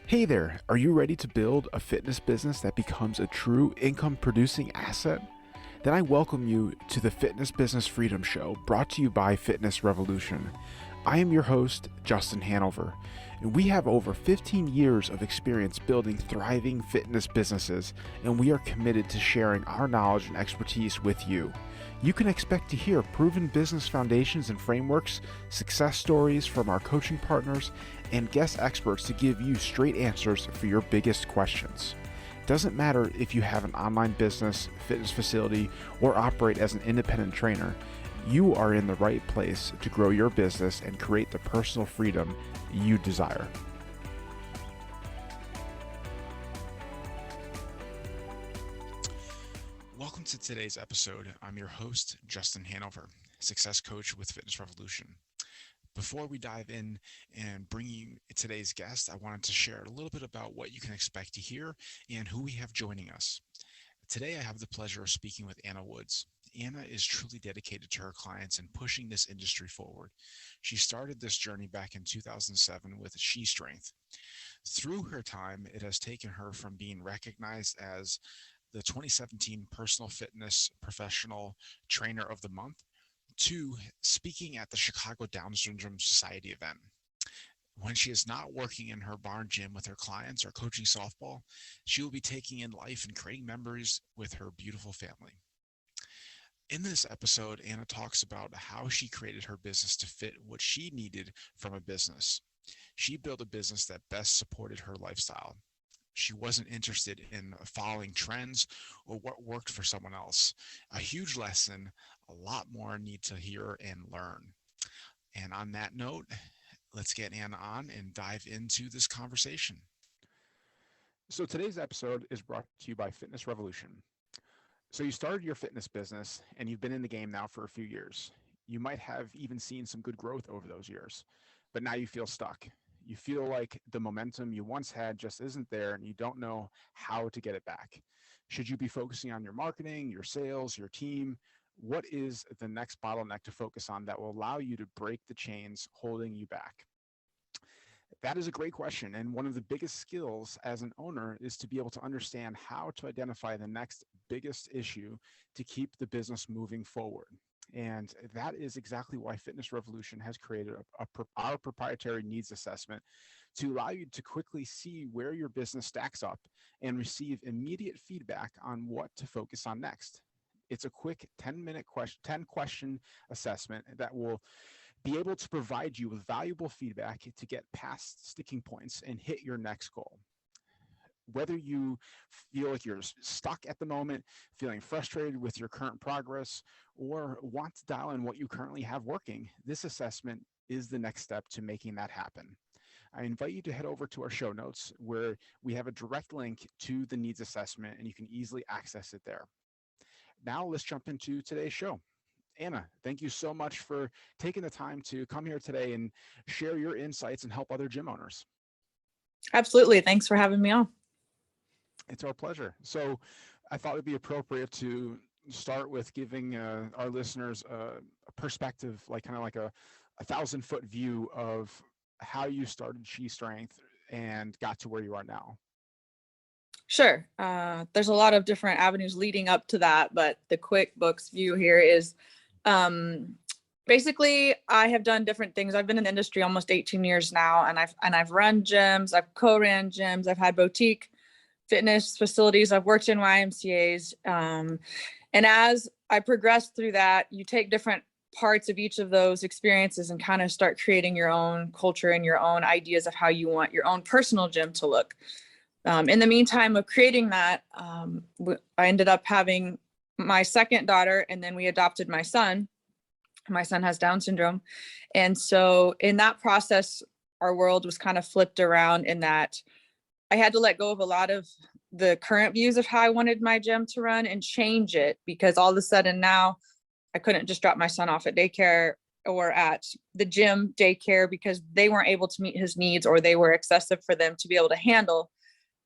Hey there, are you ready to build a fitness business that becomes a true income producing asset? Then I welcome you to the Fitness Business Freedom Show, brought to you by Fitness Revolution. I am your host, Justin Hanover, and we have over 15 years of experience building thriving fitness businesses, and we are committed to sharing our knowledge and expertise with you. You can expect to hear proven business foundations and frameworks, success stories from our coaching partners, and guest experts to give you straight answers for your biggest questions. It doesn't matter if you have an online business, fitness facility, or operate as an independent trainer, you are in the right place to grow your business and create the personal freedom you desire. Welcome to today's episode. I'm your host, Justin Hanover, success coach with Fitness Revolution. Before we dive in and bring you today's guest, I wanted to share a little bit about what you can expect to hear and who we have joining us. Today, I have the pleasure of speaking with Anna Woods. Anna is truly dedicated to her clients and pushing this industry forward. She started this journey back in 2007 with SheStrength. Through her time, it has taken her from being recognized as the 2017 Personal Fitness Professional Trainer of the Month to speaking at the Chicago Down Syndrome Society event. When she is not working in her barn gym with her clients or coaching softball, she will be taking in life and creating memories with her beautiful family. In this episode, Anna talks about how she created her business to fit what she needed from a business. She built a business that best supported her lifestyle. She wasn't interested in following trends or what worked for someone else. A huge lesson, a lot more need to hear and learn. And on that note, let's get Anna on and dive into this conversation. So today's episode is brought to you by Fitness Revolution. So you started your fitness business and you've been in the game now for a few years. You might have even seen some good growth over those years, but now you feel stuck. You feel like the momentum you once had just isn't there and you don't know how to get it back. Should you be focusing on your marketing, your sales, your team? What is the next bottleneck to focus on that will allow you to break the chains holding you back? That is a great question. And one of the biggest skills as an owner is to be able to understand how to identify the next biggest issue to keep the business moving forward. And that is exactly why Fitness Revolution has created our proprietary needs assessment to allow you to quickly see where your business stacks up and receive immediate feedback on what to focus on next. It's a quick 10 question assessment that will be able to provide you with valuable feedback to get past sticking points and hit your next goal. Whether you feel like you're stuck at the moment, feeling frustrated with your current progress, or want to dial in what you currently have working, this assessment is the next step to making that happen. I invite you to head over to our show notes where we have a direct link to the needs assessment and you can easily access it there. Now let's jump into today's show. Anna, thank you so much for taking the time to come here today and share your insights and help other gym owners. Absolutely. Thanks for having me on. It's our pleasure. So I thought it'd be appropriate to start with giving our listeners a perspective, like kind of like a 1,000-foot view of how you started SheStrength and got to where you are now. Sure. There's a lot of different avenues leading up to that, but the quick books view here is basically I have done different things. I've been in the industry almost 18 years now, and I've run gyms, I've co-ran gyms, I've had boutique fitness facilities, I've worked in YMCAs. And as I progressed through that, you take different parts of each of those experiences and kind of start creating your own culture and your own ideas of how you want your own personal gym to look. In the meantime of creating that, I ended up having my second daughter, and then we adopted my son. My son has Down syndrome. And so in that process, our world was kind of flipped around in that I had to let go of a lot of the current views of how I wanted my gym to run and change it, because all of a sudden now I couldn't just drop my son off at daycare or at the gym daycare because they weren't able to meet his needs or they were excessive for them to be able to handle.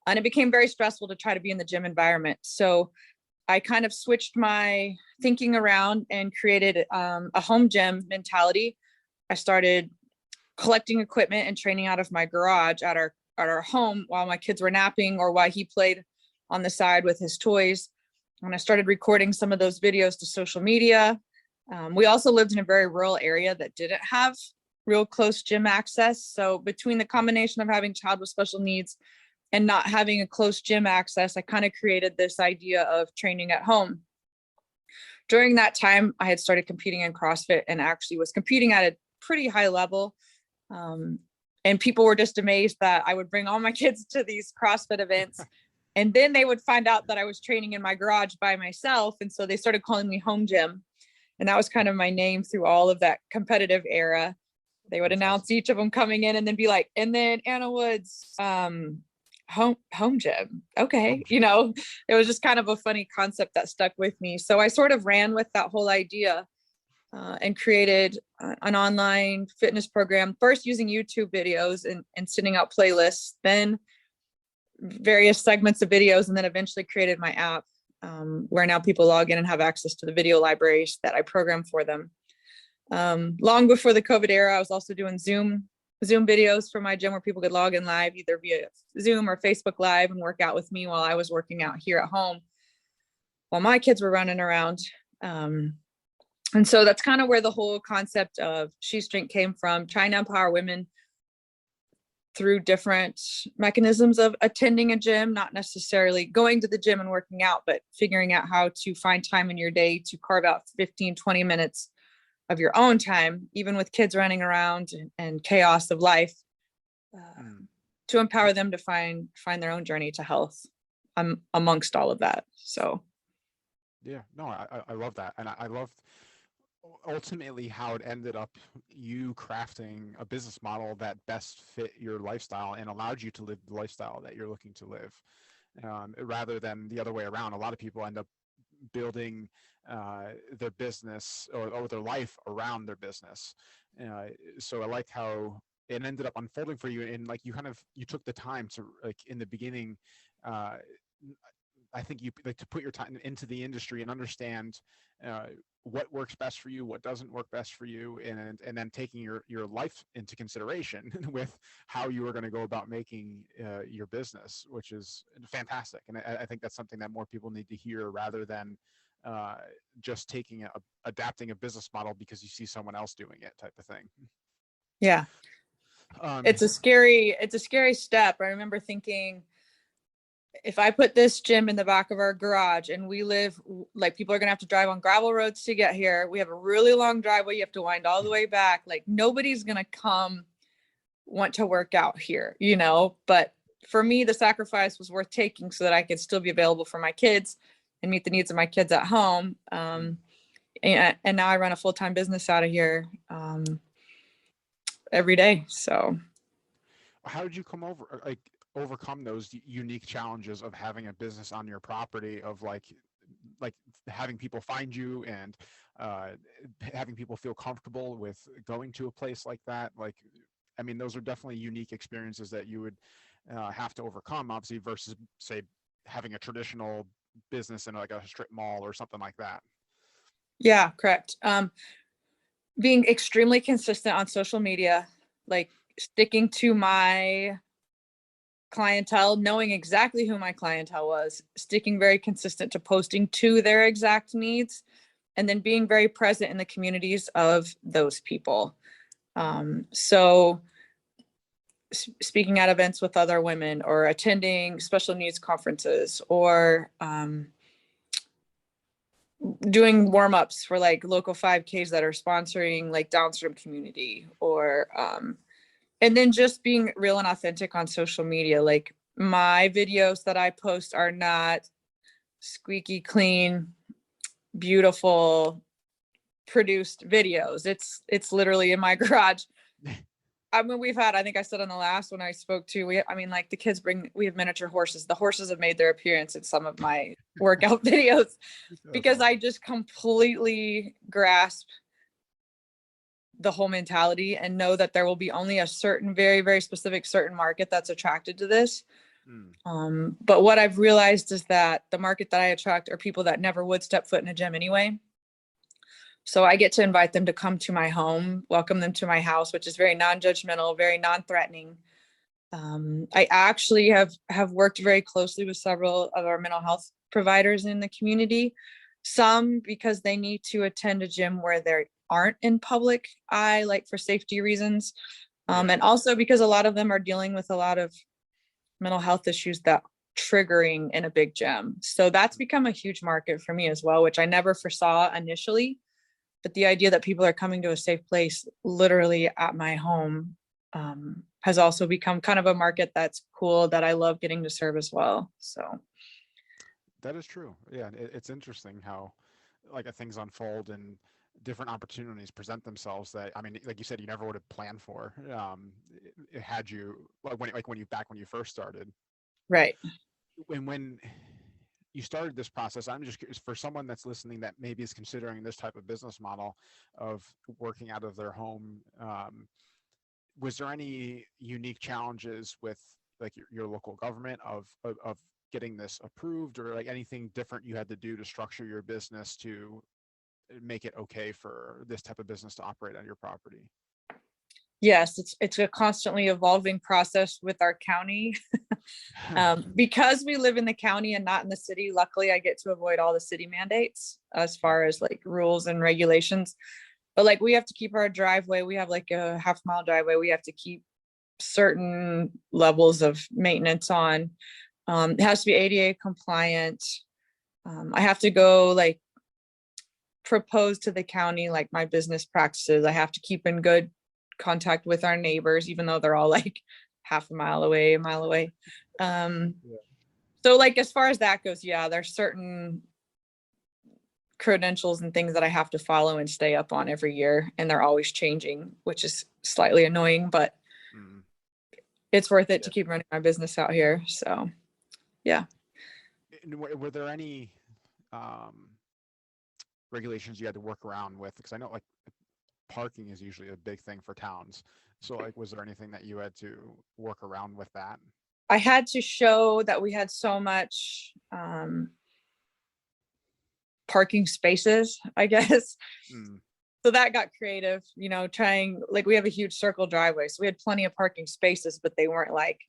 And it became very stressful to try to be in the gym environment. So I kind of switched my thinking around and created a home gym mentality. I started collecting equipment and training out of my garage at our our home while my kids were napping or while he played on the side with his toys. And I started recording some of those videos to social media. We also lived in a very rural area that didn't have real close gym access. So between the combination of having a child with special needs and not having a close gym access, I kind of created this idea of training at home. During that time, I had started competing in CrossFit and actually was competing at a pretty high level. And people were just amazed that I would bring all my kids to these CrossFit events. And then they would find out that I was training in my garage by myself. And so they started calling me Home Gym. And that was kind of my name through all of that competitive era. They would announce each of them coming in and then be like, and then Anna Woods, home gym. Okay. You know, it was just kind of a funny concept that stuck with me. So I sort of ran with that whole idea and created an online fitness program, first using YouTube videos and sending out playlists, then various segments of videos, and then eventually created my app where now people log in and have access to the video libraries that I program for them. Long before the COVID era, I was also doing Zoom videos for my gym where people could log in live, either via Zoom or Facebook Live, and work out with me while I was working out here at home while my kids were running around. And so that's kind of where the whole concept of SheStrength came from, trying to empower women through different mechanisms of attending a gym, not necessarily going to the gym and working out, but figuring out how to find time in your day to carve out 15, 20 minutes of your own time, even with kids running around and chaos of life, to empower them to find their own journey to health amongst all of that. So. Yeah, no, I love that. And I loved ultimately how it ended up you crafting a business model that best fit your lifestyle and allowed you to live the lifestyle that you're looking to live, rather than the other way around. A lot of people end up building their business or their life around their business. So I like how it ended up unfolding for you, and like you took the time to, like, in the beginning, I think you like to put your time into the industry and understand what works best for you, what doesn't work best for you, and then taking your life into consideration with how you are going to go about making your business, which is fantastic. And I think that's something that more people need to hear, rather than just adapting a business model because you see someone else doing it, type of thing. Yeah. It's a scary step. I remember thinking, if I put this gym in the back of our garage and we live, like, people are going to have to drive on gravel roads to get here. We have a really long driveway. You have to wind all the way back. Like, nobody's going to come want to work out here, you know, but for me, the sacrifice was worth taking so that I could still be available for my kids and meet the needs of my kids at home. And now I run a full-time business out of here every day. So how did you overcome those unique challenges of having a business on your property, of like having people find you and having people feel comfortable with going to a place like that? Like, I mean, those are definitely unique experiences that you would have to overcome, obviously, versus, say, having a traditional business in like a strip mall or something like that. Yeah, correct. Being extremely consistent on social media, like sticking to my clientele, knowing exactly who my clientele was, sticking very consistent to posting to their exact needs, and then being very present in the communities of those people. So speaking at events with other women, or attending special needs conferences, or doing warm-ups for like local 5Ks that are sponsoring like downstream community, or and then just being real and authentic on social media. Like, my videos that I post are not squeaky clean, beautiful, produced videos. It's literally in my garage. I mean, I think I said on the last one I spoke to, like, the kids we have miniature horses. The horses have made their appearance in some of my workout videos because I just completely grasp the whole mentality and know that there will be only a certain, very, very specific certain market that's attracted to this. But what I've realized is that the market that I attract are people that never would step foot in a gym anyway. So I get to invite them to come to my home, welcome them to my house, which is very non-judgmental, very non-threatening. I actually have worked very closely with several of our mental health providers in the community. Some because they need to attend a gym where they aren't in public eye, like for safety reasons. And also because a lot of them are dealing with a lot of mental health issues that triggering in a big gym. So that's become a huge market for me as well, which I never foresaw initially. But the idea that people are coming to a safe place literally at my home has also become kind of a market that's cool that I love getting to serve as well. So That is true. Yeah, it's interesting how like things unfold and different opportunities present themselves that I mean, like you said, you never would have planned for. It had you like when you first started. right. When you started this process, I'm just curious for someone that's listening that maybe is considering this type of business model of working out of their home. Was there any unique challenges with like your local government of getting this approved, or like anything different you had to do to structure your business to make it okay for this type of business to operate on your property? Yes, it's a constantly evolving process with our county. Because we live in the county and not in the city, luckily I get to avoid all the city mandates as far as like rules and regulations. But like we have to keep our driveway, we have like a half-mile driveway, we have to keep certain levels of maintenance on. It has to be ADA compliant. I have to go like propose to the county like my business practices. I have to keep in good contact with our neighbors, even though they're all like half a mile away. Yeah. So like as far as that goes, yeah, there's certain credentials and things that I have to follow and stay up on every year, and they're always changing, which is slightly annoying, but Mm, it's worth it yeah. to keep running my business out here. So yeah. And were there any um, regulations you had to work around with? Because I know like parking is usually a big thing for towns. So like, was there anything that you had to work around with that? I had to show that we had so much parking spaces, I guess. Mm, So that got creative, trying like we have a huge circle driveway. So we had plenty of parking spaces, but they weren't like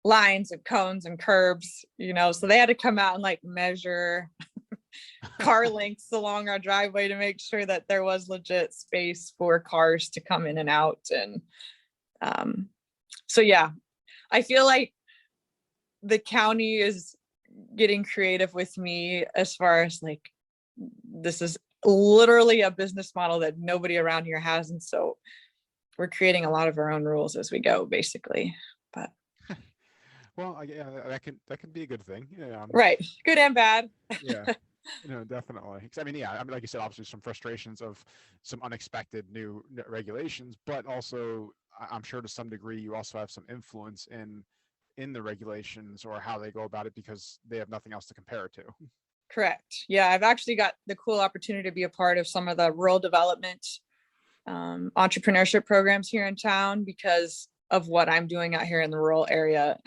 lines and cones and curbs, so they had to come out and like measure car lengths along our driveway to make sure that there was legit space for cars to come in and out. And so, yeah, I feel like the county is getting creative with me as far as like, this is literally a business model that nobody around here has. And so we're creating a lot of our own rules as we go, basically. But well, yeah, that can be a good thing. Yeah, right, good and bad. yeah. No, definitely. 'Cause I mean, yeah, I mean, like you said, obviously some frustrations of some unexpected new regulations, but also I'm sure to some degree you also have some influence in the regulations or how they go about it because they have nothing else to compare it to. Correct. Yeah, I've actually got the cool opportunity to be a part of some of the rural development entrepreneurship programs here in town because of what I'm doing out here in the rural area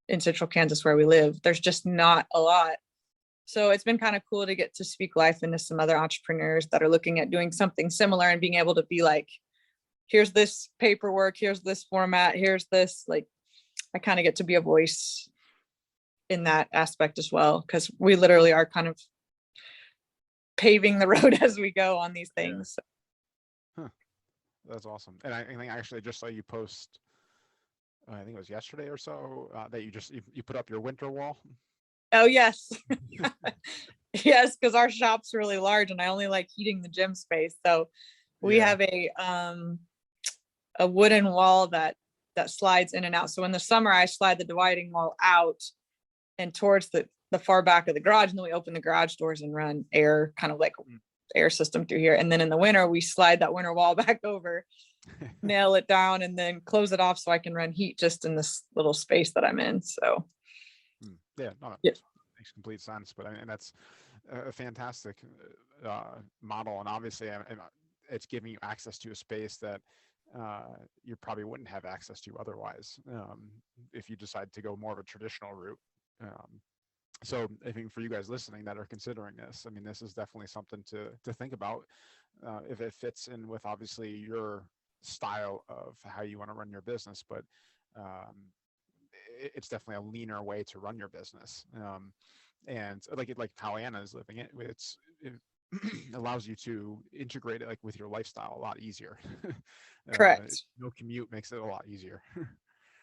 in central Kansas where we live. There's just not a lot. So it's been kind of cool to get to speak life into some other entrepreneurs that are looking at doing something similar and being able to be like, here's this paperwork, here's this format, here's this, like, I kind of get to be a voice in that aspect as well, because we literally are kind of paving the road as we go on these Yeah. things. Huh. That's awesome. And I think I actually just saw you post, I think it was yesterday or so, that you put up your winter wall. Oh yes. Yes, because our shop's really large and I only like heating the gym space. So we Yeah. have a wooden wall that slides in and out. So in the summer I slide the dividing wall out and towards the far back of the garage, and then we open the garage doors and run air, kind of like Mm. air system through here. And then in the winter we slide that winter wall back over, nail it down, and then close it off so I can run heat just in this little space that I'm in. So Yeah, no, that yeah. makes complete sense. But I mean, that's a fantastic model, and obviously, it's giving you access to a space that you probably wouldn't have access to otherwise if you decide to go more of a traditional route. Um, so I think for you guys listening that are considering this, I mean, this is definitely something to think about if it fits in with obviously your style of how you want to run your business. But it's definitely a leaner way to run your business. And like how Anna is living it, it allows you to integrate it like with your lifestyle a lot easier. Correct. No commute makes it a lot easier.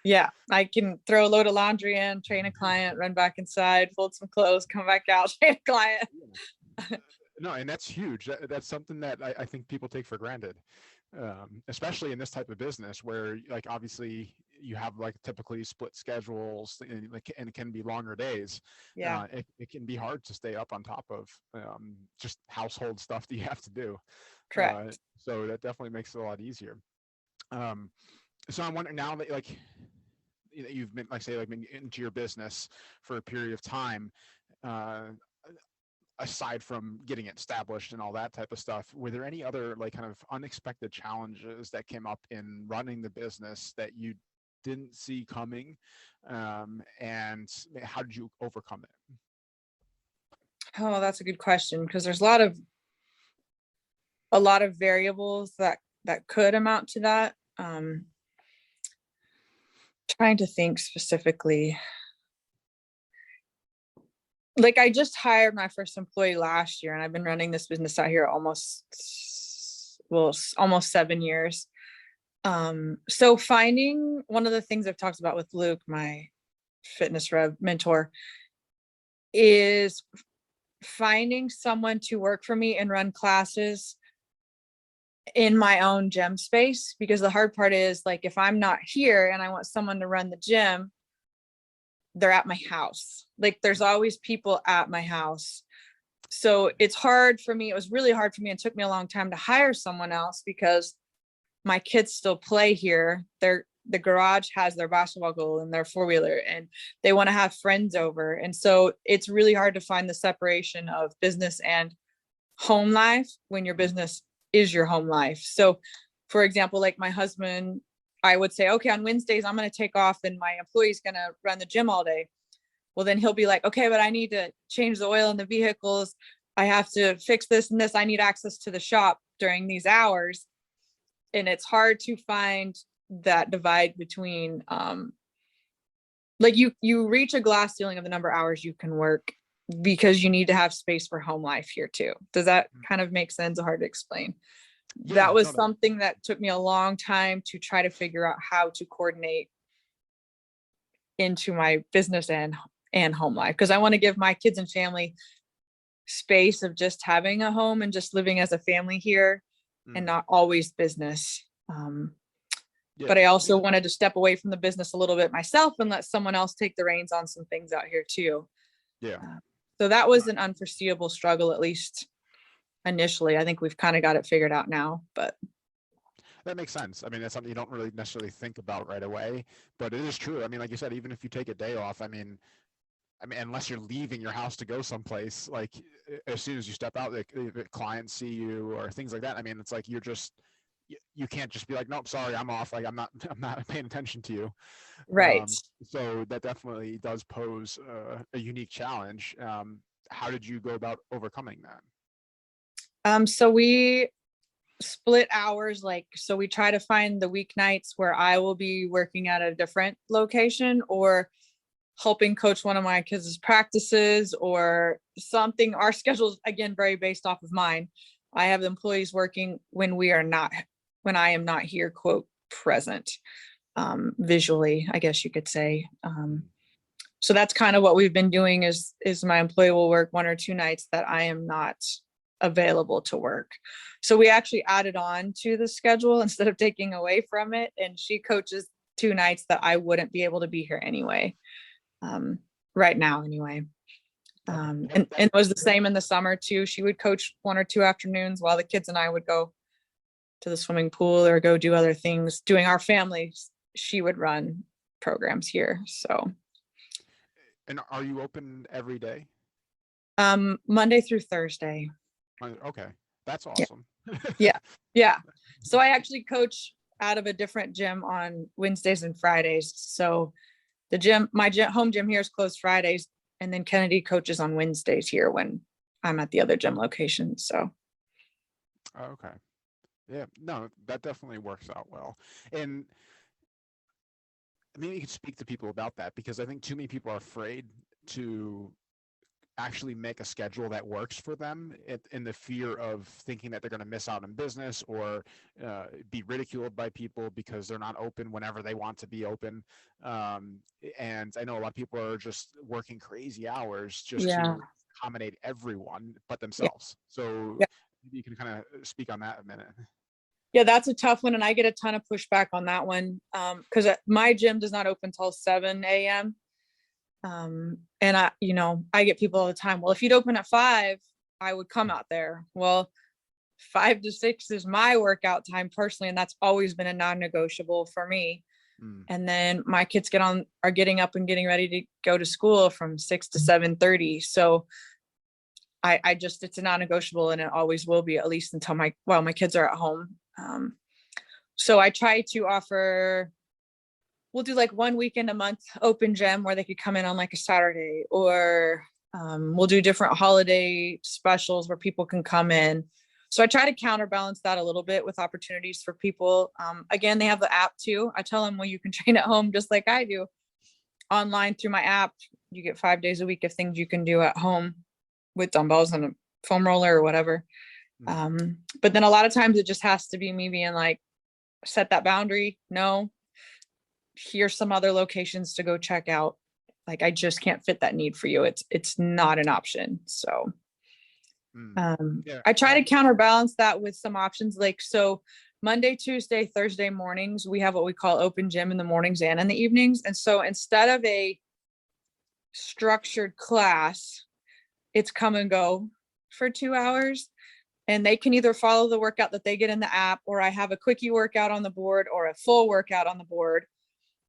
Yeah, I can throw a load of laundry in, train a client, run back inside, fold some clothes, come back out, train a client. No, and that's huge. That's something that I think people take for granted, especially in this type of business where, like, obviously you have like typically split schedules and it can be longer days. Yeah, It can be hard to stay up on top of just household stuff that you have to do. correct. So that definitely makes it a lot easier. Um, so I'm wondering now that like you've been been into your business for a period of time. Uh, Aside from getting it established and all that type of stuff, were there any other like kind of unexpected challenges that came up in running the business that you didn't see coming, and how did you overcome it? Oh, that's a good question, because there's a lot of variables that could amount to that. Trying to think specifically. Like, I just hired my first employee last year, and I've been running this business out here almost 7 years. So finding, one of the things I've talked about with Luke, my fitness rev mentor, is finding someone to work for me and run classes in my own gym space. Because the hard part is, like, if I'm not here and I want someone to run the gym, they're at my house. Like, there's always people at my house. So it's hard for me. It was really hard for me. It took me a long time to hire someone else because my kids still play here. The garage has their basketball goal and their four-wheeler, and they want to have friends over. And so it's really hard to find the separation of business and home life when your business is your home life. So for example, like my husband, I would say, okay, on Wednesdays, I'm going to take off and my employee's going to run the gym all day. Well, then he'll be like, okay, but I need to change the oil in the vehicles. I have to fix this and this. I need access to the shop during these hours. And it's hard to find that divide between, like, you reach a glass ceiling of the number of hours you can work because you need to have space for home life here too. Does that kind of make sense? Hard to explain. Yeah, That was no, something that took me a long time to try to figure out how to coordinate into my business and home life, because I want to give my kids and family space of just having a home and just living as a family here and not always business. yeah, But I also wanted to step away from the business a little bit myself and let someone else take the reins on some things out here too. yeah. So that was an unforeseeable struggle, at least initially. I think we've kind of got it figured out now, but That makes sense. I mean, that's something you don't really necessarily think about right away, but it is true. I mean, like you said, even if you take a day off, I mean, unless you're leaving your house to go someplace, like as soon as you step out, like if clients see you or things like that. I mean, it's like you can't just be like, nope, sorry, I'm off. Like I'm not paying attention to you. right. So that definitely does pose a unique challenge. How did you go about overcoming that? So we split hours, like, so we try to find the weeknights where I will be working at a different location or helping coach one of my kids' practices or something. Our schedule's again very based off of mine. I have employees working when I am not here, quote, present, visually, I guess you could say. So that's kind of what we've been doing is my employee will work 1 or 2 nights that I am not available to work. So we actually added on to the schedule instead of taking away from it. And she coaches 2 nights that I wouldn't be able to be here anyway. Right now anyway. And it was the same in the summer too. She would coach 1 or 2 afternoons while the kids and I would go to the swimming pool or go do other things. Doing our families, she would run programs here. So And are you open every day? Monday through Thursday. Okay, that's Yeah. awesome. Yeah. Yeah. So I actually coach out of a different gym on Wednesdays and Fridays. So the gym, home gym here is closed Fridays, and then Kennedy coaches on Wednesdays here when I'm at the other gym location. So Okay. Yeah, no, that definitely works out well. And maybe you could speak to people about that, because I think too many people are afraid to actually make a schedule that works for them, in the fear of thinking that they're going to miss out on business, or be ridiculed by people because they're not open whenever they want to be open. Um, and I know a lot of people are just working crazy hours just Yeah. to accommodate everyone but Yeah. themselves. So Yeah. maybe you can kind of speak on that a minute. Yeah, that's a tough one. And I get a ton of pushback on that one. Because my gym does not open till 7 a.m. And I get people all the time. Well, if you'd open at 5, I would come out there. Well, 5 to 6 is my workout time personally, and that's always been a non-negotiable for me. Mm. And then my kids are getting up and getting ready to go to school from 6 to 7:30. So I just, it's a non-negotiable, and it always will be, at least until my kids are at home. So I try to offer, we'll do like one weekend a month open gym where they could come in on like a Saturday, or we'll do different holiday specials where people can come in. So I try to counterbalance that a little bit with opportunities for people. Again, they have the app too. I tell them, well, you can train at home just like I do online through my app. You get 5 days a week of things you can do at home with dumbbells and a foam roller or whatever. But then a lot of times it just has to be me being like, set that boundary. No, here's some other locations to go check out. Like, I just can't fit that need for you. It's not an option. So Yeah. I try to counterbalance that with some options. Like, so Monday, Tuesday, Thursday mornings, we have what we call open gym in the mornings and in the evenings. And so instead of a structured class, it's come and go for 2 hours. And they can either follow the workout that they get in the app, or I have a quickie workout on the board or a full workout on the board.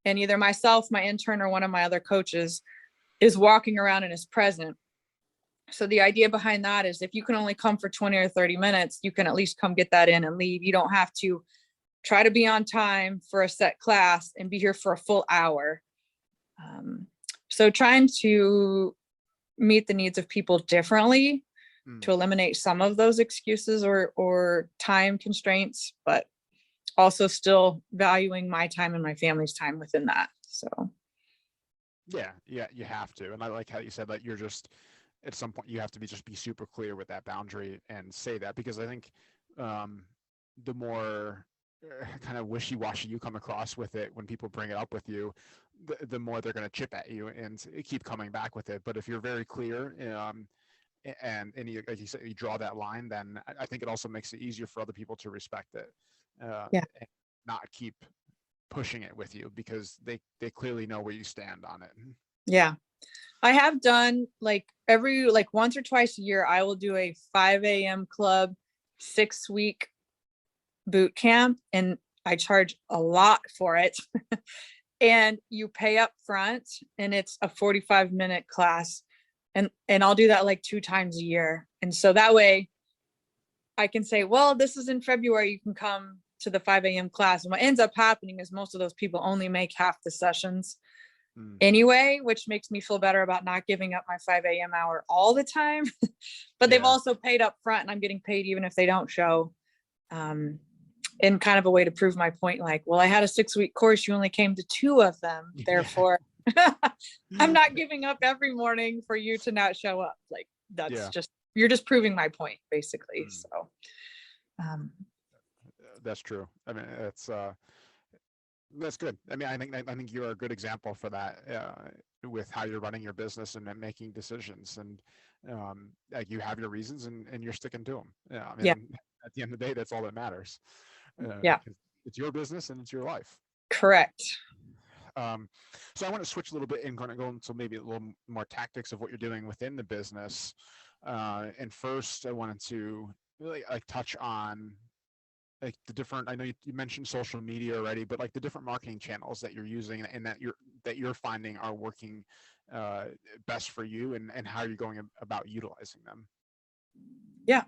And either myself, my intern, or one of my other coaches is walking around and is present. So the idea behind that is, if you can only come for 20 or 30 minutes, you can at least come get that in and leave. You don't have to try to be on time for a set class and be here for a full hour. So trying to meet the needs of people differently to eliminate some of those excuses or time constraints, but also still valuing my time and my family's time within that. So Yeah, you have to. And I like how you said that you're just, at some point you have to be super clear with that boundary and say that, because I think the more kind of wishy-washy you come across with it when people bring it up with you, the more they're going to chip at you and keep coming back with it. But if you're very clear, and you, like you said, you draw that line, then I think it also makes it easier for other people to respect it, yeah, and not keep pushing it with you, because they clearly know where you stand on it. yeah. I have done like once or twice a year, I will do a 5 a.m. club 6-week boot camp, and I charge a lot for it. And you pay up front, and it's a 45-minute class. And I'll do that like 2 times a year. And so that way I can say, well, this is in February, you can come to the 5 a.m. class. And what ends up happening is most of those people only make half the sessions anyway, which makes me feel better about not giving up my 5 a.m. hour all the time. But they've also paid up front, and I'm getting paid even if they don't show. In kind of a way to prove my point, like, well, I had a 6-week course, you only came to 2 of them, therefore I'm not giving up every morning for you to not show up. Like, that's just, you're just proving my point, basically. So that's true. I mean, that's good. I mean, I think you're a good example for that, with how you're running your business and making decisions, and like, you have your reasons, and you're sticking to them. Yeah, I mean, at the end of the day, that's all that matters. It's your business and it's your life. Correct. So I want to switch a little bit and kind of go into maybe a little more tactics of what you're doing within the business. And first, I wanted to really touch on like the different. I know you mentioned social media already, but like the different marketing channels that you're using and that you're finding are working best for you, and how you're going about utilizing them. Yeah.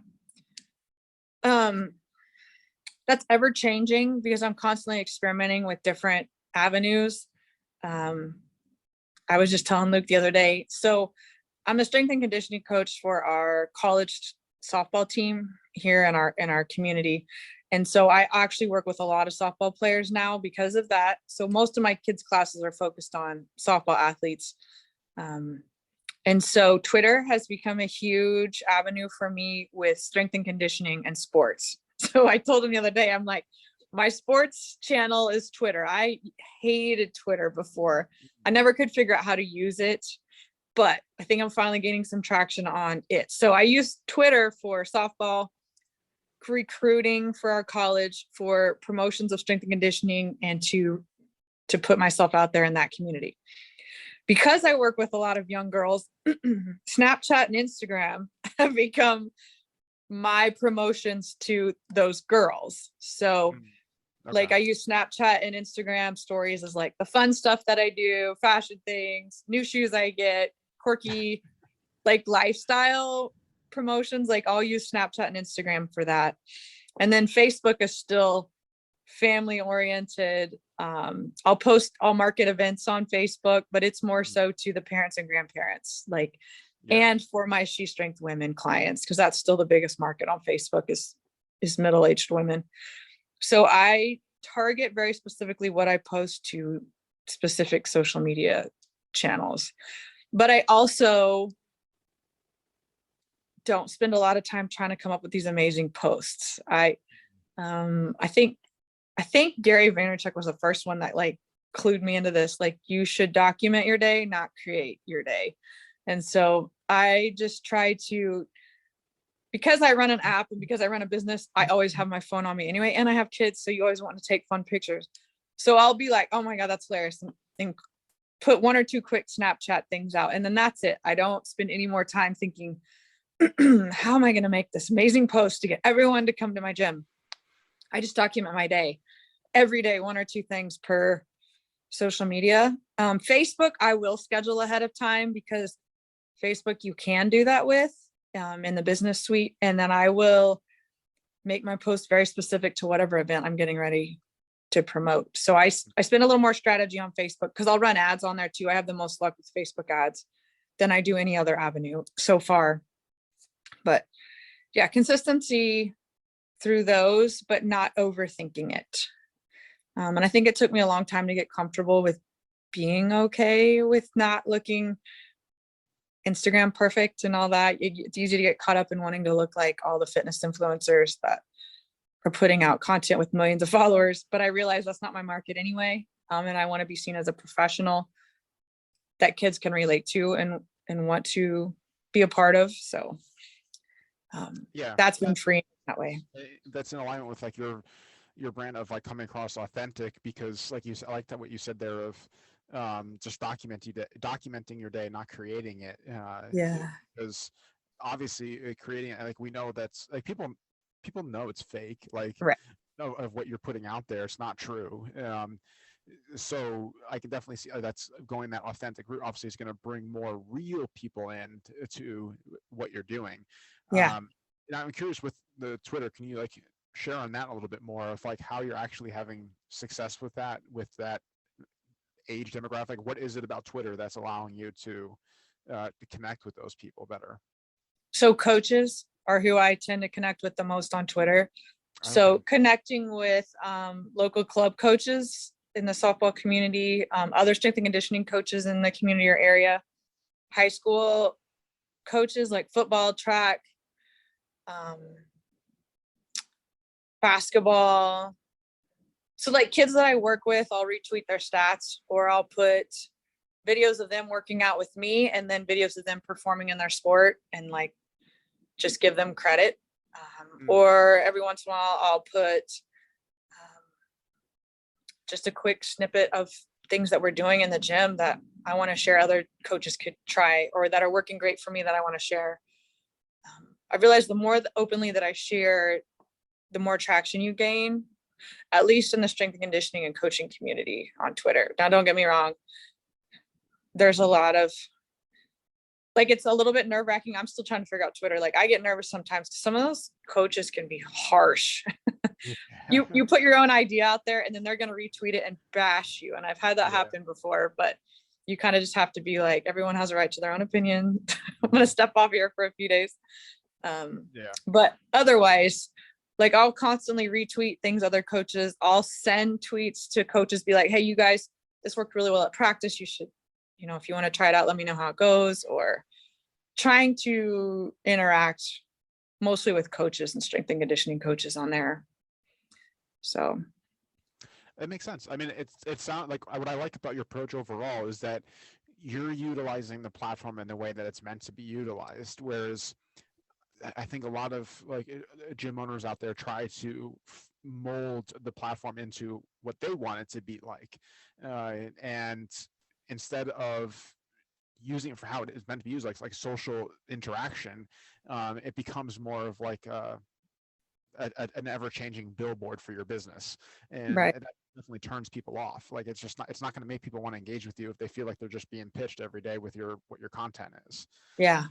That's ever changing, because I'm constantly experimenting with different avenues. I was just telling Luke the other day, so I'm a strength and conditioning coach for our college softball team here in our community. And so I actually work with a lot of softball players now because of that. So most of my kids' classes are focused on softball athletes. And so Twitter has become a huge avenue for me with strength and conditioning and sports. So I told him the other day, I'm like, my sports channel is Twitter. I hated Twitter before. I never could figure out how to use it, but I think I'm finally gaining some traction on it. So I use Twitter for softball, recruiting for our college, for promotions of strength and conditioning, and to put myself out there in that community. Because I work with a lot of young girls, Snapchat and Instagram have become my promotions to those girls. So like I use Snapchat and Instagram stories as like the fun stuff that I do, fashion things, new shoes I get, quirky, like lifestyle promotions. Like I'll use Snapchat and Instagram for that. And then Facebook is still family oriented. I'll market events on Facebook, but it's more so to the parents and grandparents, like, and for my SheStrength women clients, because that's still the biggest market on Facebook is middle-aged women. So I target very specifically what I post to specific social media channels, but I also don't spend a lot of time trying to come up with these amazing posts. I think Gary Vaynerchuk was the first one that like clued me into this. Like you should document your day, not create your day. And so I just try to, because I run an app and because I run a business, I always have my phone on me anyway. And I have kids, so you always want to take fun pictures. So I'll be like, oh my God, that's hilarious. And put one or two quick Snapchat things out. And then that's it. I don't spend any more time thinking, how am I going to make this amazing post to get everyone to come to my gym? I just document my day every day, one or two things per social media. Facebook, I will schedule ahead of time because Facebook, you can do that with in the business suite. And then I will make my post very specific to whatever event I'm getting ready to promote. So I spend a little more strategy on Facebook because I'll run ads on there too. I have the most luck with Facebook ads than I do any other avenue so far. But yeah, consistency through those, but not overthinking it. And I think it took me a long time to get comfortable with being okay with not looking Instagram perfect and all that. It's easy to get caught up in wanting to look like all the fitness influencers that are putting out content with millions of followers. But I realize that's not my market anyway. And I want to be seen as a professional that kids can relate to and want to be a part of. So that's been freeing that way. That's in alignment with like your brand of like coming across authentic, because like I like that what you said there of just documenting your day, not creating it. Because obviously creating it, like we know that's like people know it's fake, like know of what you're putting out there. It's not true. So I can definitely see that's going that authentic route. Obviously, is going to bring more real people in to what you're doing. And I'm curious with the Twitter. Can you like share on that a little bit more of like how you're actually having success with that age demographic? What is it about Twitter that's allowing you to connect with those people better? So coaches are who I tend to connect with the most on Twitter. So connecting with local club coaches in the softball community, other strength and conditioning coaches in the community or area, high school coaches like football, track, basketball. So like kids that I work with, I'll retweet their stats or I'll put videos of them working out with me and then videos of them performing in their sport and like just give them credit. Or every once in a while I'll put just a quick snippet of things that we're doing in the gym that I want to share other coaches could try or that are working great for me that I want to share. I realized the more openly that I share, the more traction you gain, at least in the strength and conditioning and coaching community on Twitter. Now, don't get me wrong. There's a lot of, like, it's a little bit nerve wracking. I'm still trying to figure out Twitter. Like I get nervous sometimes. Some of those coaches can be harsh. You put your own idea out there and then they're going to retweet it and bash you. And I've had that happen before, but you kind of just have to be like, everyone has a right to their own opinion. I'm going to step off here for a few days. But otherwise, Like I'll constantly retweet things other coaches. I'll send tweets to coaches, be like, hey, you guys, this worked really well at practice. You should, if you want to try it out, let me know how it goes. Or trying to interact mostly with coaches and strength and conditioning coaches on there. So it makes sense. I mean, it sounds like what I like about your approach overall is that you're utilizing the platform in the way that it's meant to be utilized. Whereas I think a lot of like gym owners out there try to mold the platform into what they want it to be like. And instead of using it for how it is meant to be used, like social interaction, it becomes more of like an ever-changing billboard for your business, and right. that definitely turns people off. Like it's not going to make people want to engage with you if they feel like they're just being pitched every day with what your content is. Yeah.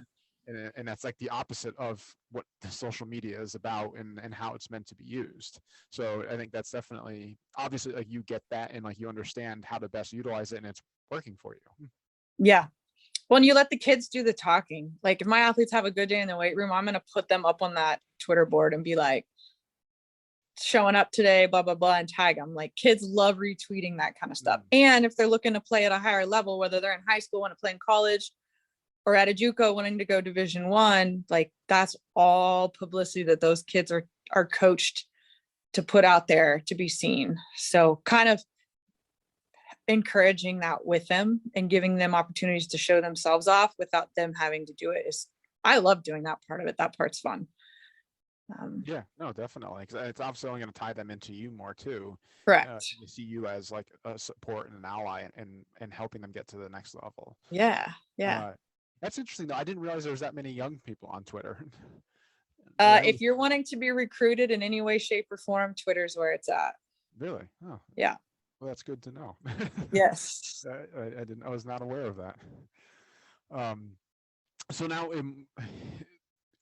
And that's like the opposite of what the social media is about and how it's meant to be used. So I think that's definitely, obviously, like you get that and like you understand how to best utilize it and it's working for you. Yeah. Well, and you let the kids do the talking. Like if my athletes have a good day in the weight room, I'm going to put them up on that Twitter board and be like, showing up today, blah, blah, blah, and tag them. Like kids love retweeting that kind of stuff. And if they're looking to play at a higher level, whether they're in high school, want to play in college, or at a JUCO wanting to go Division I, like that's all publicity that those kids are coached to put out there to be seen. So kind of encouraging that with them and giving them opportunities to show themselves off without them having to do it I love doing that part of it. That part's fun. Yeah, no, definitely. Because it's obviously only going to tie them into you more too. Correct. They see you as like a support and an ally and helping them get to the next level. Yeah. Yeah. That's interesting though. I didn't realize there was that many young people on Twitter. If you're wanting to be recruited in any way, shape, or form, Twitter's where it's at. Really? Oh. Yeah. Well, that's good to know. Yes. I was not aware of that. So now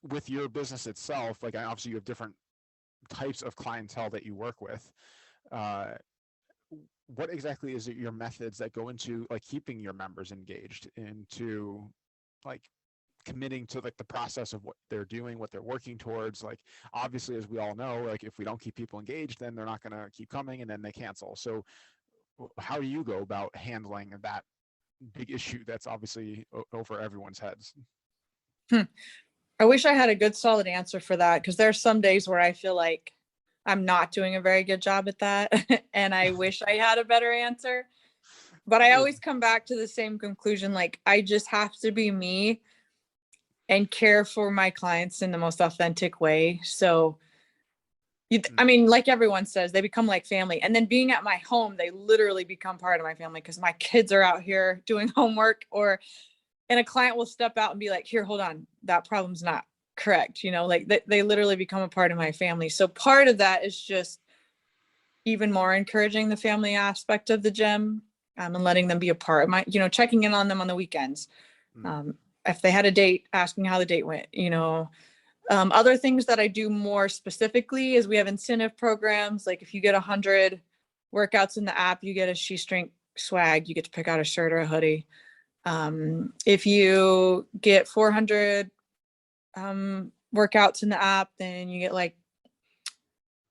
with your business itself, like obviously you have different types of clientele that you work with. What exactly is it your methods that go into like keeping your members engaged, into like committing to like the process of what they're doing, what they're working towards? Like obviously, as we all know, like if we don't keep people engaged, then they're not going to keep coming and then they cancel. So how do you go about handling that big issue that's obviously over everyone's heads? I wish I had a good solid answer for that, because there's some days where I feel like I'm not doing a very good job at that and I wish I had a better answer. But I always come back to the same conclusion. Like I just have to be me and care for my clients in the most authentic way. So I mean, like everyone says, they become like family. And then being at my home, they literally become part of my family because my kids are out here doing homework, and a client will step out and be like, here, hold on, that problem's not correct. Like they literally become a part of my family. So part of that is just even more encouraging the family aspect of the gym, and letting them be a part of my, checking in on them on the weekends. If they had a date, asking how the date went, other things that I do more specifically is we have incentive programs. Like if you get 100 workouts in the app, you get a SheStrength swag. You get to pick out a shirt or a hoodie. If you get 400 workouts in the app, then you get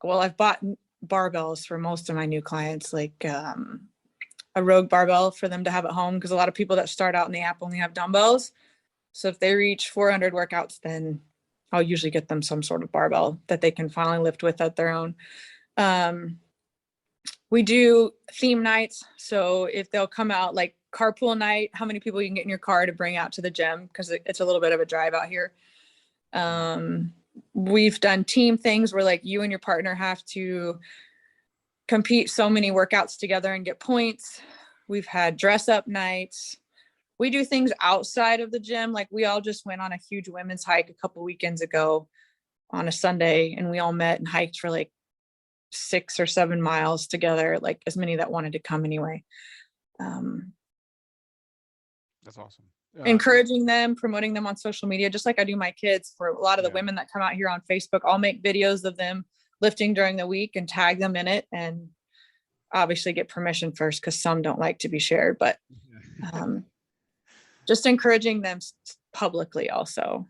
I've bought barbells for most of my new clients, like a Rogue barbell for them to have at home, because a lot of people that start out in the app only have dumbbells. So if they reach 400 workouts, then I'll usually get them some sort of barbell that they can finally lift with at their own. We do theme nights. So if they'll come out like carpool night, how many people you can get in your car to bring out to the gym, because it's a little bit of a drive out here. We've done team things where like you and your partner have to compete so many workouts together and get points. We've had dress up nights. We do things outside of the gym. Like we all just went on a huge women's hike a couple weekends ago on a Sunday, and we all met and hiked for like 6 or 7 miles together, like as many that wanted to come anyway. That's awesome. Encouraging them, promoting them on social media, just like I do my kids. For a lot of the women that come out here on Facebook, I'll make videos of them lifting during the week and tag them in it, and obviously get permission first, because some don't like to be shared, but just encouraging them publicly also.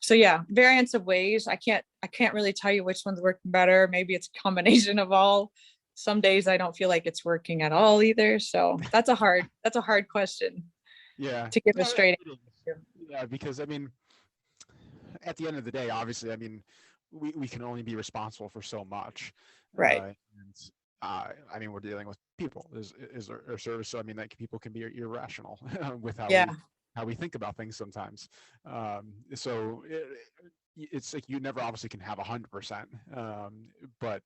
So yeah, variants of ways. I can't really tell you which one's working better. Maybe it's a combination of all. Some days I don't feel like it's working at all either. So that's a hard question Yeah. to give a No, straight it is. answer. Yeah, because I mean, at the end of the day, obviously, I mean, we can only be responsible for so much. Right. And I mean, we're dealing with people is our service. So I mean, like people can be irrational with Yeah. how we think about things sometimes. So it's like you never obviously can have 100%, but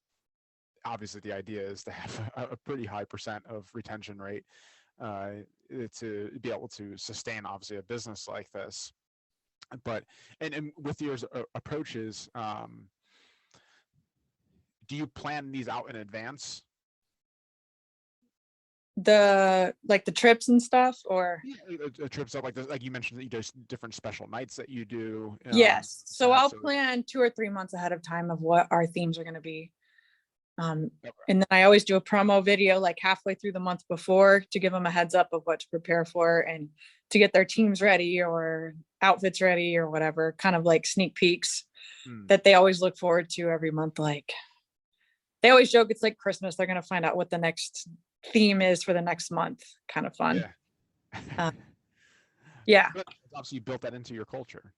obviously the idea is to have a pretty high percent of retention rate uh, to be able to sustain obviously a business like this. But and with your approaches, do you plan these out in advance? The trips and stuff, or Trips up like this, like you mentioned that you do different special nights that you do. yes. So I'll So plan 2 or 3 months ahead of time of what our themes are going to be. And okay. then I always do a promo video like halfway through the month before to give them a heads up of what to prepare for and to get their teams ready or outfits ready or whatever, kind of like sneak peeks that they always look forward to every month. Like they always joke it's like Christmas. They're going to find out what the next theme is for the next month. Kind of fun. Yeah. Yeah. But obviously you built that into your culture.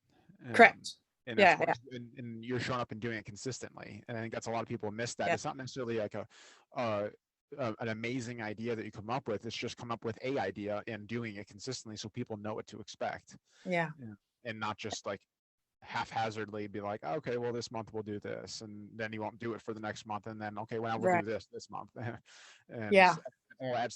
Correct. And that's Yeah. and you're showing up and doing it consistently. And I think that's a lot of people miss that. Yeah. It's not necessarily like an amazing idea that you come up with. It's just come up with a idea and doing it consistently so people know what to expect. Yeah. And not just like haphazardly be like, oh, okay, well this month we'll do this, and then you won't do it for the next month, and then okay, well we'll do this month. And yeah.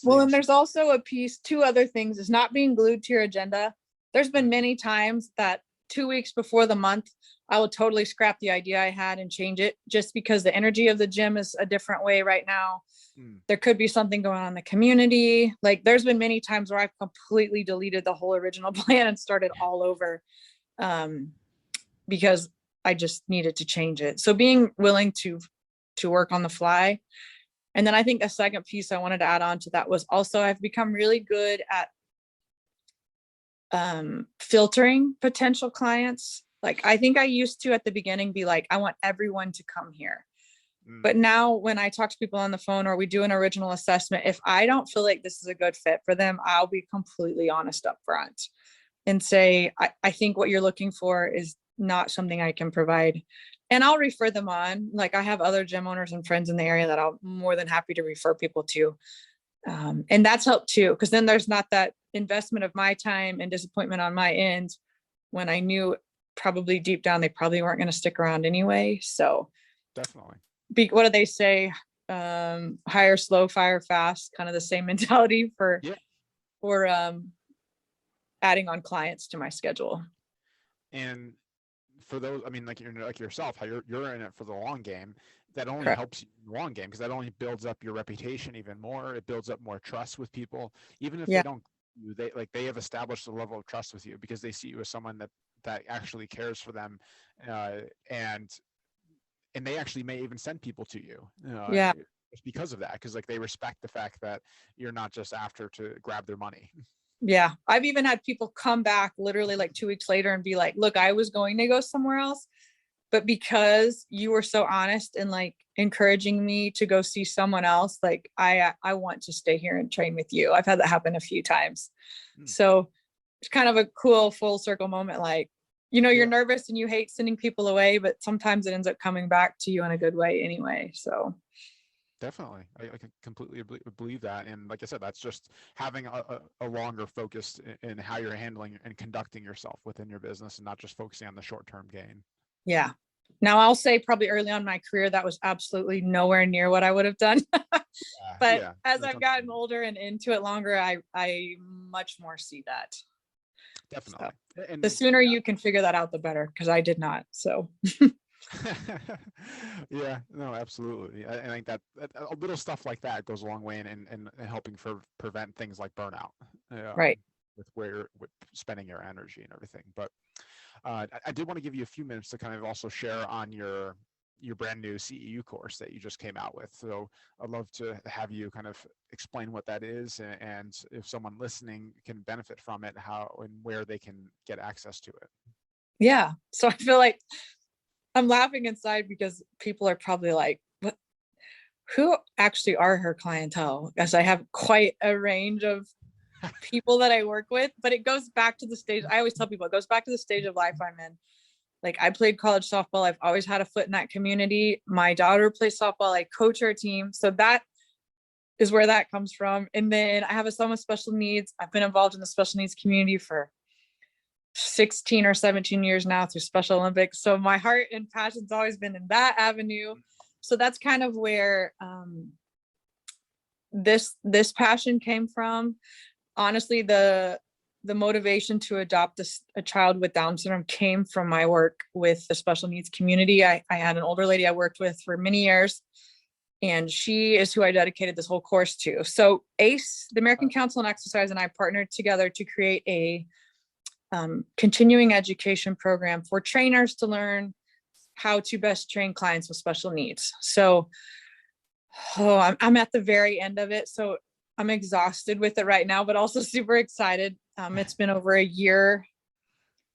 Well, and there's also a piece, 2 other things is not being glued to your agenda. There's been many times that 2 weeks before the month, I will totally scrap the idea I had and change it just because the energy of the gym is a different way right now. There could be something going on in the community. Like there's been many times where I've completely deleted the whole original plan and started all over. Because I just needed to change it. So being willing to work on the fly. And then I think a second piece I wanted to add on to that was also I've become really good at filtering potential clients. Like I think I used to at the beginning be like, I want everyone to come here. But now when I talk to people on the phone or we do an original assessment, if I don't feel like this is a good fit for them, I'll be completely honest up front and say, I think what you're looking for is not something I can provide. And I'll refer them on. Like I have other gym owners and friends in the area that I'm more than happy to refer people to. And that's helped too, because then there's not that investment of my time and disappointment on my end when I knew probably deep down they probably weren't going to stick around anyway. So definitely. What do they say? Hire slow, fire fast, kind of the same mentality for adding on clients to my schedule. And for those, I mean, like you're like yourself, how you're in it for the long game. That only Correct. helps you in the long game because that only builds up your reputation even more. It builds up more trust with people, even if they don't. They have established a level of trust with you because they see you as someone that actually cares for them, and they actually may even send people to you. Just because of that, because like they respect the fact that you're not just after to grab their money. Yeah. I've even had people come back literally like 2 weeks later and be like, look, I was going to go somewhere else, but because you were so honest and like encouraging me to go see someone else, like I want to stay here and train with you. I've had that happen a few times. So it's kind of a cool full circle moment. Like, you're nervous and you hate sending people away, but sometimes it ends up coming back to you in a good way anyway. So definitely, I can completely believe that. And like I said, that's just having a longer focus in how you're handling and conducting yourself within your business and not just focusing on the short-term gain. Yeah. Now I'll say probably early on in my career, that was absolutely nowhere near what I would have done. But as I've gotten older and into it longer, I much more see that. Definitely. So and the sooner you can figure that out, the better, because I did not. So yeah, no, absolutely. I think that a little stuff like that goes a long way in helping prevent things like burnout. Right. With with spending your energy and everything. But I did want to give you a few minutes to kind of also share on your brand new CEU course that you just came out with. So I'd love to have you kind of explain what that is and if someone listening can benefit from it, how and where they can get access to it. Yeah. So I feel like I'm laughing inside because people are probably like, what, who actually are her clientele? As I have quite a range of people that I work with, but it goes back to the stage. I always tell people it goes back to the stage of life I'm in. Like, I played college softball. I've always had a foot in that community. My daughter plays softball. I coach her team. So that is where that comes from. And then I have a son with special needs. I've been involved in the special needs community for 16 or 17 years now through Special Olympics. So my heart and passion's always been in that avenue. So that's kind of where this passion came from. Honestly, the motivation to adopt a child with Down syndrome came from my work with the special needs community. I had an older lady I worked with for many years, and she is who I dedicated this whole course to. So ACE, the American Council on Exercise, and I partnered together to create a continuing education program for trainers to learn how to best train clients with special needs. So I'm at the very end of it. So I'm exhausted with it right now, but also super excited. It's been over a year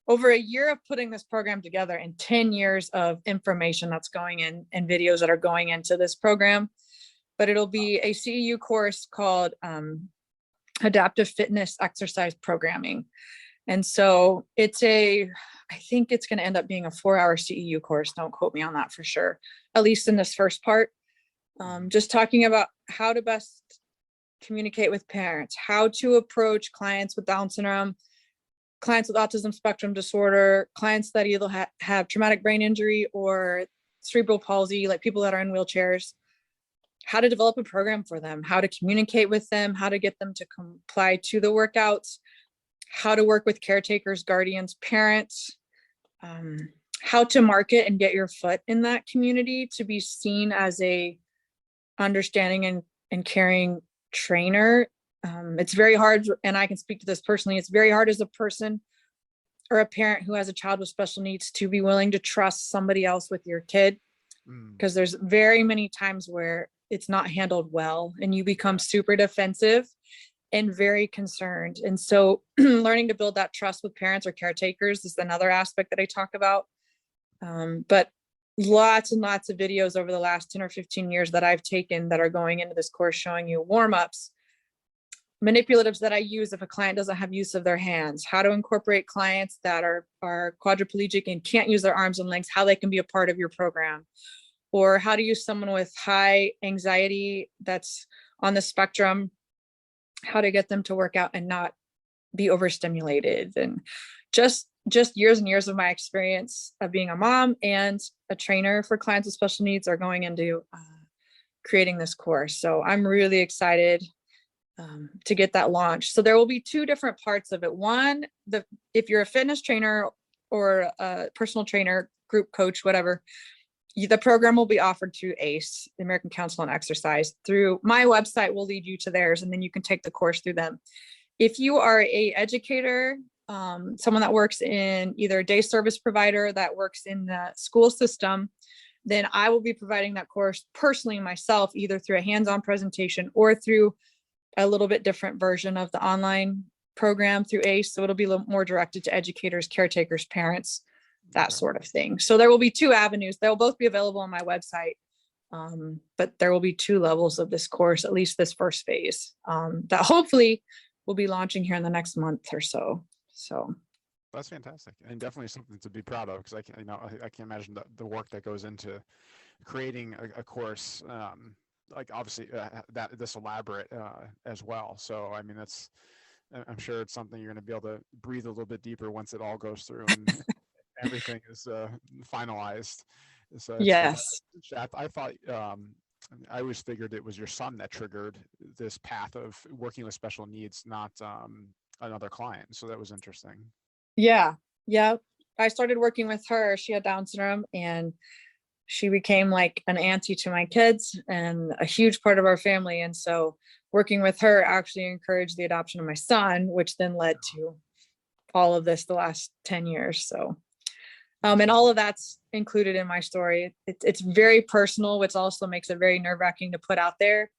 of putting this program together, and 10 years of information that's going in and videos that are going into this program. But it'll be a CEU course called Adaptive Fitness Exercise Programming. And so I think it's going to end up being a 4-hour CEU course. Don't quote me on that for sure, at least in this first part. Just talking about how to best communicate with parents, how to approach clients with Down syndrome, clients with autism spectrum disorder, clients that either have traumatic brain injury or cerebral palsy, like people that are in wheelchairs, how to develop a program for them, how to communicate with them, how to get them to comply to the workouts, how to work with caretakers, guardians, parents, how to market and get your foot in that community to be seen as a understanding and caring trainer. It's very hard, and I can speak to this personally, it's very hard as a person or a parent who has a child with special needs to be willing to trust somebody else with your kid, because there's very many times where it's not handled well and you become super defensive and very concerned. And so learning to build that trust with parents or caretakers is another aspect that I talk about. But lots and lots of videos over the last 10 or 15 years that I've taken that are going into this course, showing you warm-ups, manipulatives that I use if a client doesn't have use of their hands, how to incorporate clients that are quadriplegic and can't use their arms and legs, how they can be a part of your program, or how to use someone with high anxiety that's on the spectrum, how to get them to work out and not be overstimulated. And just years and years of my experience of being a mom and a trainer for clients with special needs are going into creating this course. So I'm really excited to get that launched. So there will be 2 different parts of it. One, if you're a fitness trainer or a personal trainer, group coach, whatever, the program will be offered through ACE, the American Council on Exercise. Through my website will lead you to theirs, and then you can take the course through them. If you are a educator, someone that works in either a day service provider that works in the school system, then I will be providing that course personally myself, either through a hands-on presentation or through a little bit different version of the online program through ACE. So it'll be a little more directed to educators, caretakers, parents, that sort of thing. So there will be 2 avenues. They'll both be available on my website. But there will be 2 levels of this course, at least this first phase, that hopefully will be launching here in the next month or so. So that's fantastic, and definitely something to be proud of, because I can't imagine the work that goes into creating a course, like obviously that this elaborate as well. So I mean, I'm sure it's something you're going to be able to breathe a little bit deeper once it all goes through and everything is finalized. So yes. I thought I always figured it was your son that triggered this path of working with special needs, not another client. So that was interesting. Yeah. I started working with her. She had Down syndrome, and she became like an auntie to my kids and a huge part of our family. And so working with her actually encouraged the adoption of my son, which then led to all of this the last 10 years. So, and all of that's included in my story. It's very personal, which also makes it very nerve-wracking to put out there,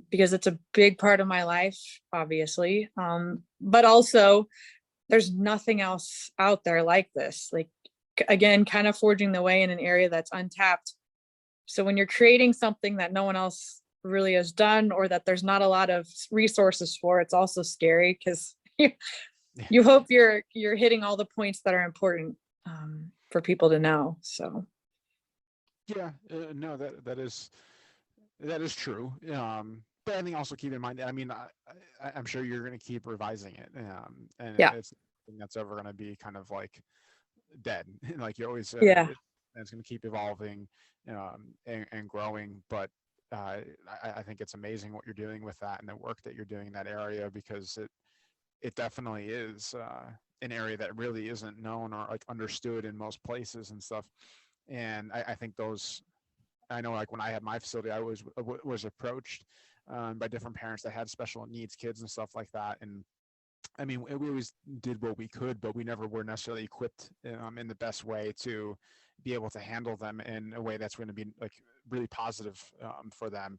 because it's a big part of my life, obviously. But also there's nothing else out there like this. Like, again, kind of forging the way in an area that's untapped. So when you're creating something that no one else really has done, or that there's not a lot of resources for, it's also scary, because you hope you're hitting all the points that are important for people to know. So Yeah, no, that is true. But I think also keep in mind, I mean, I'm sure you're going to keep revising it, and yeah, it's nothing that's ever going to be kind of like dead. Like you're always, yeah, it's going to keep evolving and growing. But I think it's amazing what you're doing with that and the work that you're doing in that area, because it definitely is an area that really isn't known or like understood in most places and stuff. And I think those, I know, like when I had my facility, I was approached by different parents that had special needs kids and stuff like that. And I mean, we always did what we could, but we never were necessarily equipped in the best way to be able to handle them in a way that's going to be like really positive for them.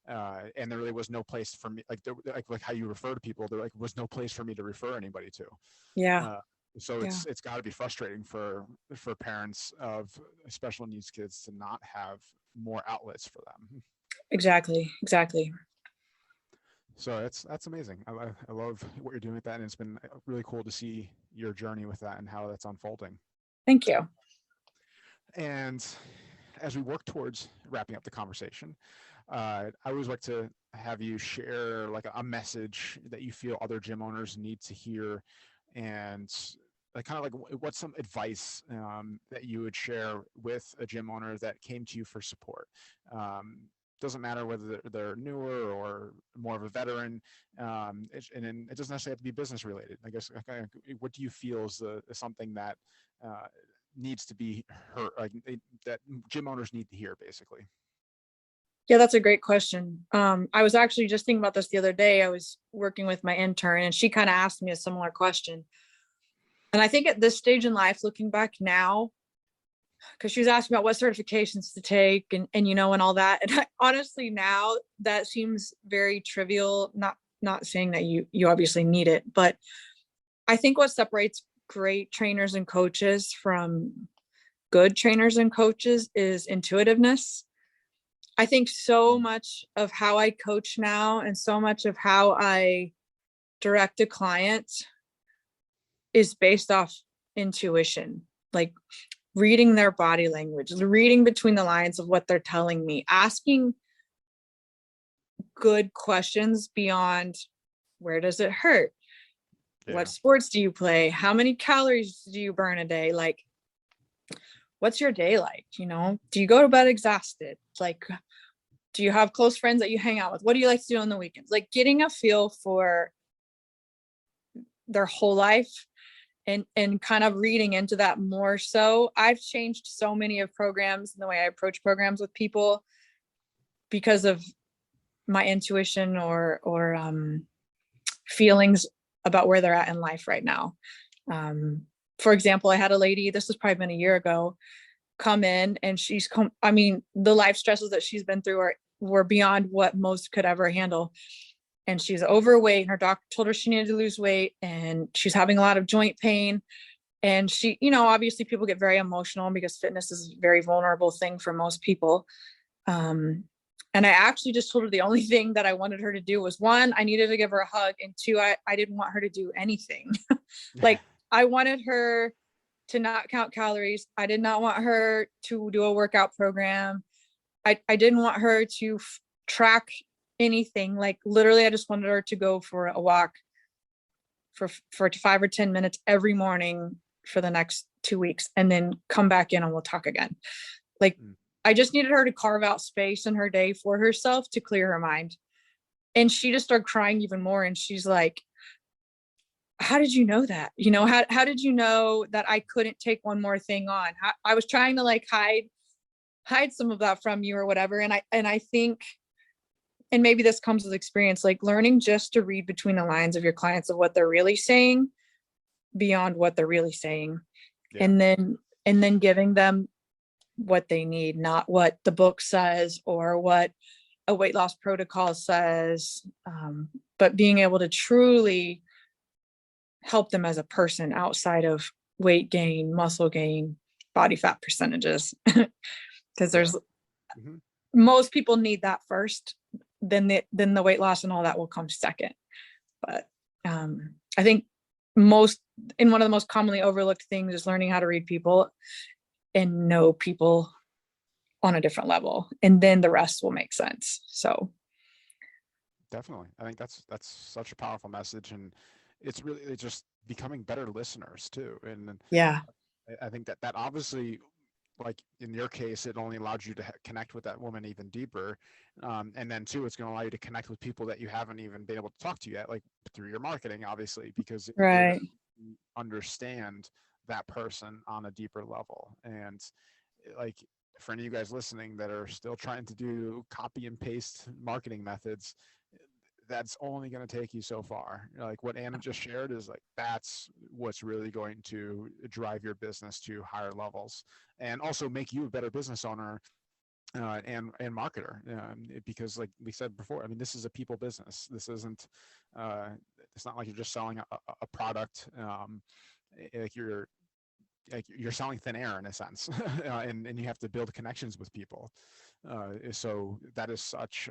And there really was no place for me, like how you refer to people. There like was no place for me to refer anybody to. yeah, So yeah, it's got to be frustrating for parents of special needs kids to not have more outlets for them. exactly. So that's amazing. I love what you're doing with that, and it's been really cool to see your journey with that and how that's unfolding. Thank you. And as we work towards wrapping up the conversation, I always like to have you share like a message that you feel other gym owners need to hear, and like kind of like what's some advice that you would share with a gym owner that came to you for support. Doesn't matter whether they're newer or more of a veteran, and it doesn't necessarily have to be business related. I guess, what do you feel is something that needs to be heard, like that gym owners need to hear, basically? Yeah, that's a great question. I was actually just thinking about this the other day. I was working with my intern, and she kind of asked me a similar question. And I think at this stage in life, looking back now, because she was asking about what certifications to take and you know, and all that. And honestly, now that seems very trivial. Not saying that you obviously need it, but I think what separates great trainers and coaches from good trainers and coaches is intuitiveness. I think so much of how I coach now and so much of how I direct a client is based off intuition, like reading their body language, reading between the lines of what they're telling me, asking good questions beyond where does it hurt? Yeah. What sports do you play? How many calories do you burn a day? Like, what's your day like? You know, do you go to bed exhausted? Like, do you have close friends that you hang out with? What do you like to do on the weekends? Like getting a feel for their whole life and kind of reading into that more. So I've changed so many of programs and the way I approach programs with people because of my intuition or feelings about where they're at in life right now. For example, I had a lady, this was probably been a year ago, come in, and the life stresses that she's been through were beyond what most could ever handle. And she's overweight, and her doctor told her she needed to lose weight, and she's having a lot of joint pain. And she, you know, obviously people get very emotional because fitness is a very vulnerable thing for most people. And I actually just told her the only thing that I wanted her to do was, one, I needed to give her a hug. And two, I didn't want her to do anything. Like I wanted her to not count calories. I did not want her to do a workout program. I didn't want her to track anything. Like literally, I just wanted her to go for a walk for 5 or 10 minutes every morning for the next 2 weeks, and then come back in and we'll talk again. Like I just needed her to carve out space in her day for herself to clear her mind. And she just started crying even more. And she's like, how did you know that? You know, how did you know that I couldn't take one more thing on? I was trying to like hide some of that from you or whatever. And I think, and maybe this comes with experience, like learning just to read between the lines of your clients of what they're really saying beyond what they're really saying. Yeah. And then giving them what they need, not what the book says or what a weight loss protocol says, but being able to truly help them as a person outside of weight gain, muscle gain, body fat percentages. Because there's Mm-hmm. most people need that first, then the weight loss and all that will come second. But I think one of the most commonly overlooked things is learning how to read people and know people on a different level, and then the rest will make sense. So Definitely. I think that's such a powerful message, and it's just becoming better listeners too. And yeah, I think that obviously, like in your case, it only allowed you to connect with that woman even deeper. And then too, it's going to allow you to connect with people that you haven't even been able to talk to yet, like through your marketing, obviously, because you're going right. to understand that person on a deeper level. And like for any of you guys listening that are still trying to do copy and paste marketing methods, that's only going to take you so far. Like what Anna just shared is like, that's what's really going to drive your business to higher levels and also make you a better business owner and marketer. Because like we said before, I mean, this is a people business. This isn't, it's not like you're just selling a product. Like you're selling thin air in a sense, and you have to build connections with people. So that is such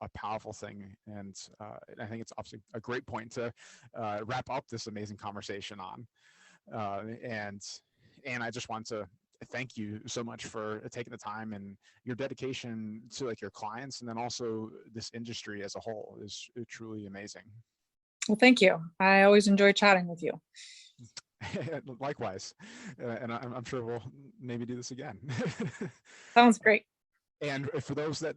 a powerful thing, and I think it's obviously a great point to wrap up this amazing conversation on. And I just want to thank you so much for taking the time, and your dedication to like your clients, and then also this industry as a whole is truly amazing. Well, thank you. I always enjoy chatting with you. Likewise, and I'm sure we'll maybe do this again. Sounds great. And for those that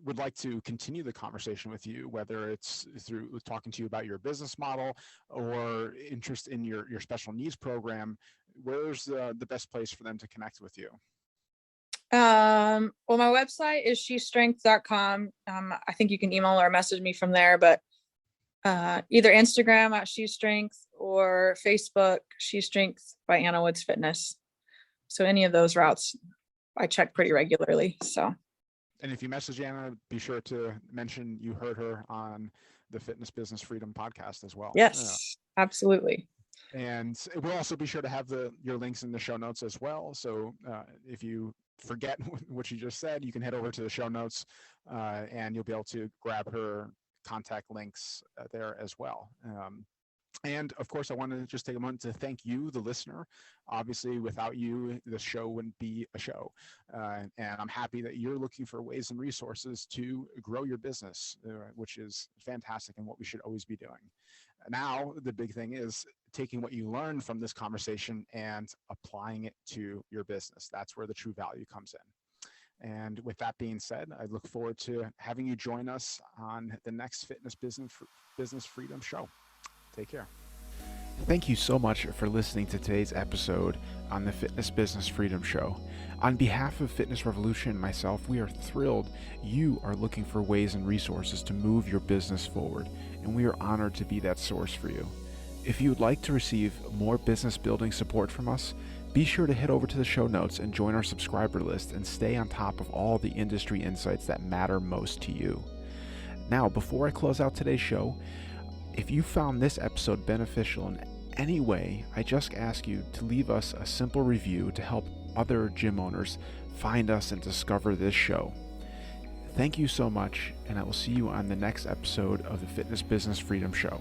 would like to continue the conversation with you, whether it's through talking to you about your business model or interest in your special needs program, where's the best place for them to connect with you? Well, my website is SheStrength.com. I think you can email or message me from there, but either Instagram at SheStrength or Facebook SheStrength by Anna Woods Fitness. So any of those routes I check pretty regularly. So, and if you message Anna, be sure to mention you heard her on the Fitness Business Freedom podcast as well. Yes, absolutely. And we'll also be sure to have your links in the show notes as well. So if you forget what you just said, you can head over to the show notes and you'll be able to grab her contact links there as well. And of course, I want to just take a moment to thank you, the listener. Obviously, without you, the show wouldn't be a show. And I'm happy that you're looking for ways and resources to grow your business, which is fantastic and what we should always be doing. Now, the big thing is taking what you learned from this conversation and applying it to your business. That's where the true value comes in. And with that being said, I look forward to having you join us on the next Fitness Business Freedom show. Take care. Thank you so much for listening to today's episode on the Fitness Business Freedom Show. On behalf of Fitness Revolution and myself, we are thrilled you are looking for ways and resources to move your business forward, and we are honored to be that source for you. If you would like to receive more business building support from us, be sure to head over to the show notes and join our subscriber list and stay on top of all the industry insights that matter most to you. Now, before I close out today's show, if you found this episode beneficial in any way, I just ask you to leave us a simple review to help other gym owners find us and discover this show. Thank you so much, and I will see you on the next episode of the Fitness Business Freedom Show.